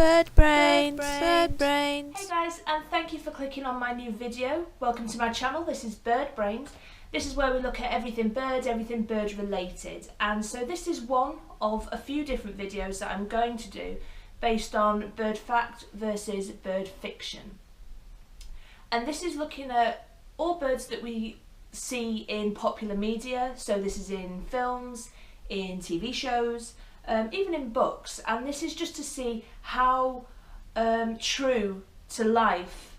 Bird brains, bird brains. Hey guys, and thank you for clicking on my new video. Welcome to my channel. This is Bird Brains. This is where we look at everything bird related. And so this is one of a few different videos that I'm going to do based on bird fact versus bird fiction. And this is looking at all birds that we see in popular media. So this is in films, in TV shows, even in books, and this is just to see how true to life,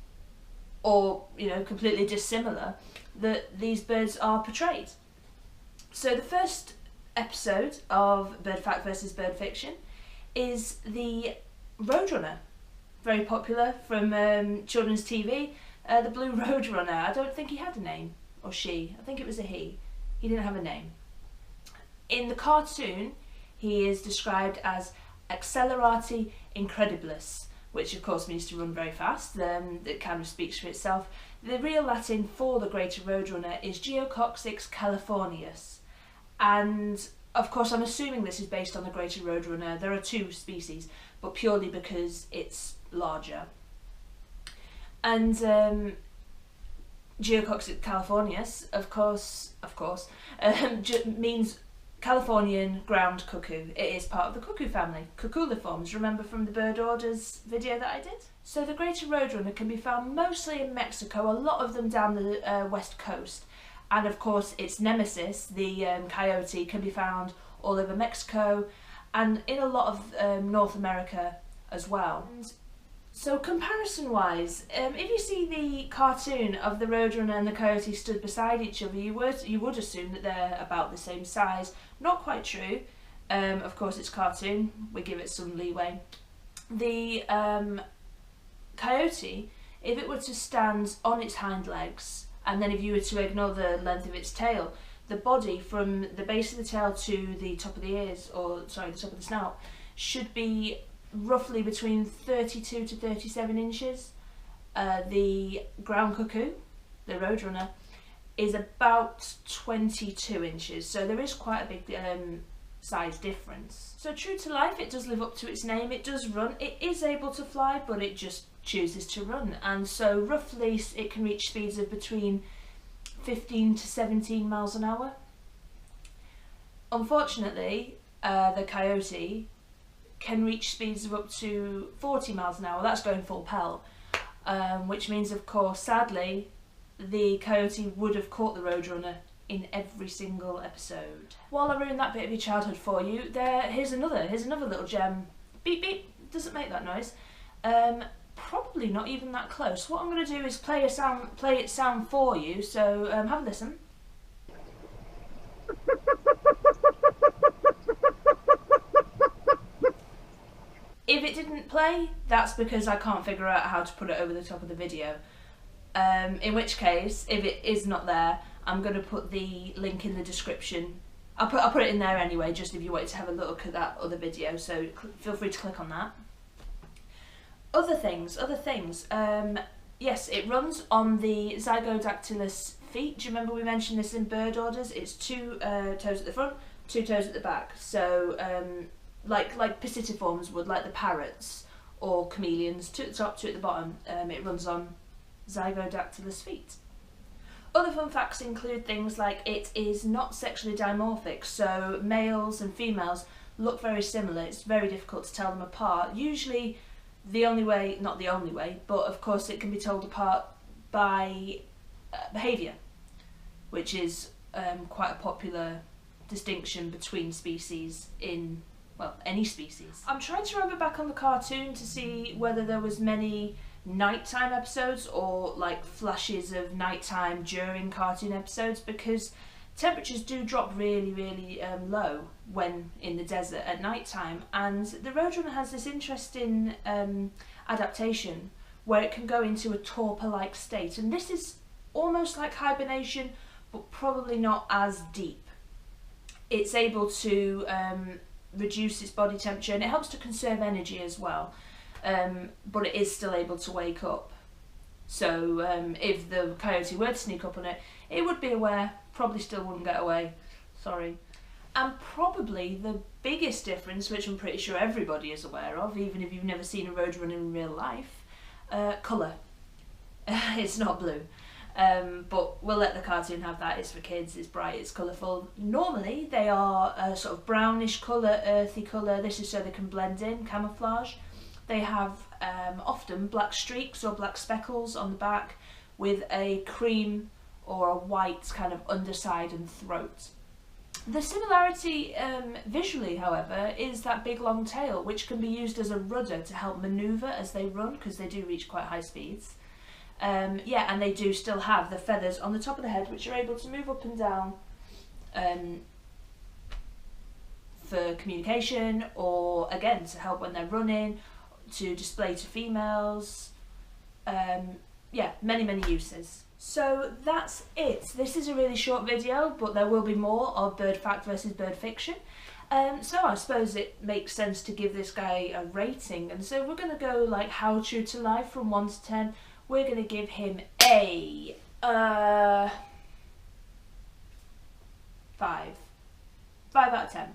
or completely dissimilar, that these birds are portrayed. So the first episode of Bird Fact versus Bird Fiction is the Roadrunner, very popular from children's TV, the blue Roadrunner. I don't think he had a name, or she, I think it was a he. He didn't have a name. In the cartoon, he is described as Accelerati Incredibilis, which of course means to run very fast. It kind of speaks for itself. The real Latin for the greater roadrunner is Geococcix californius, and of course I'm assuming this is based on the greater roadrunner. There are two species, but purely because it's larger. And Geococcix californius, of course, means Californian ground cuckoo. It is part of the cuckoo family, Cuculiformes, remember from the bird orders video that I did? So the greater roadrunner can be found mostly in Mexico, a lot of them down the west coast, and of course its nemesis, the coyote, can be found all over Mexico and in a lot of North America as well. So comparison wise, if you see the cartoon of the roadrunner and the coyote stood beside each other, you would assume that they're about the same size. Not quite true. Of course it's cartoon, we give it some leeway. The coyote, if it were to stand on its hind legs, and then if you were to ignore the length of its tail, the body from the base of the tail to the top of the ears, or sorry, the top of the snout, should be roughly between 32 to 37 inches. The ground cuckoo, the roadrunner, is about 22 inches, so there is quite a big size difference. So true to life, it does live up to its name. It does run. It is able to fly, but it just chooses to run, and so roughly it can reach speeds of between 15 to 17 miles an hour. Unfortunately, the coyote can reach speeds of up to 40 miles an hour. That's going full pelt, which means, of course, sadly, the coyote would have caught the roadrunner in every single episode. While I ruined that bit of your childhood for you, here's another little gem. Beep beep, doesn't make that noise. Probably not even that close. What I'm going to do is play its sound for you, so have a listen. If it didn't play, that's because I can't figure out how to put it over the top of the video. In which case, if it is not there, I'm going to put the link in the description. I'll put it in there anyway, just if you wanted to have a look at that other video, so feel free to click on that. Other things. Yes, it runs on the zygodactylus feet. Do you remember we mentioned this in bird orders? It's two toes at the front, two toes at the back. So like pisciforms would, like the parrots or chameleons, two at the top, two at the bottom. It runs on zygodactylus feet. Other fun facts include things like it is not sexually dimorphic, so males and females look very similar. It's very difficult to tell them apart. Usually the only way, not the only way, but of course it can be told apart by behaviour, which is quite a popular distinction between species in, well, any species. I'm trying to remember back on the cartoon to see whether there was many nighttime episodes or like flashes of nighttime during cartoon episodes, because temperatures do drop really low when in the desert at nighttime, and the roadrunner has this interesting adaptation where it can go into a torpor-like state, and this is almost like hibernation but probably not as deep. It's able to reduce its body temperature, and it helps to conserve energy as well, but it is still able to wake up. So if the coyote were to sneak up on it, it would be aware, probably still wouldn't get away, sorry. And probably the biggest difference, which I'm pretty sure everybody is aware of, even if you've never seen a Roadrunner in real life, colour. It's not blue. But we'll let the cartoon have that. It's for kids, it's bright, it's colourful. Normally they are a sort of brownish colour, earthy colour. This is so they can blend in, camouflage. They have often black streaks or black speckles on the back with a cream or a white kind of underside and throat. The similarity visually, however, is that big long tail, which can be used as a rudder to help manoeuvre as they run, because they do reach quite high speeds. Yeah, and they do still have the feathers on the top of the head, which are able to move up and down for communication, or again to help when they're running, to display to females. Yeah, many uses. So that's it. This is a really short video, but there will be more of bird fact versus bird fiction. So I suppose it makes sense to give this guy a rating, and so we're going to go like how true to life from 1 to 10. We're going to give him a 5. 5 out of 10.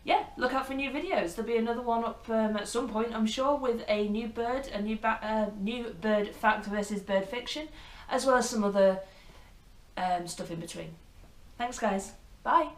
Yeah, look out for new videos. There'll be another one up at some point, I'm sure, with a new bird, a new bird fact versus bird fiction, as well as some other stuff in between. Thanks, guys. Bye.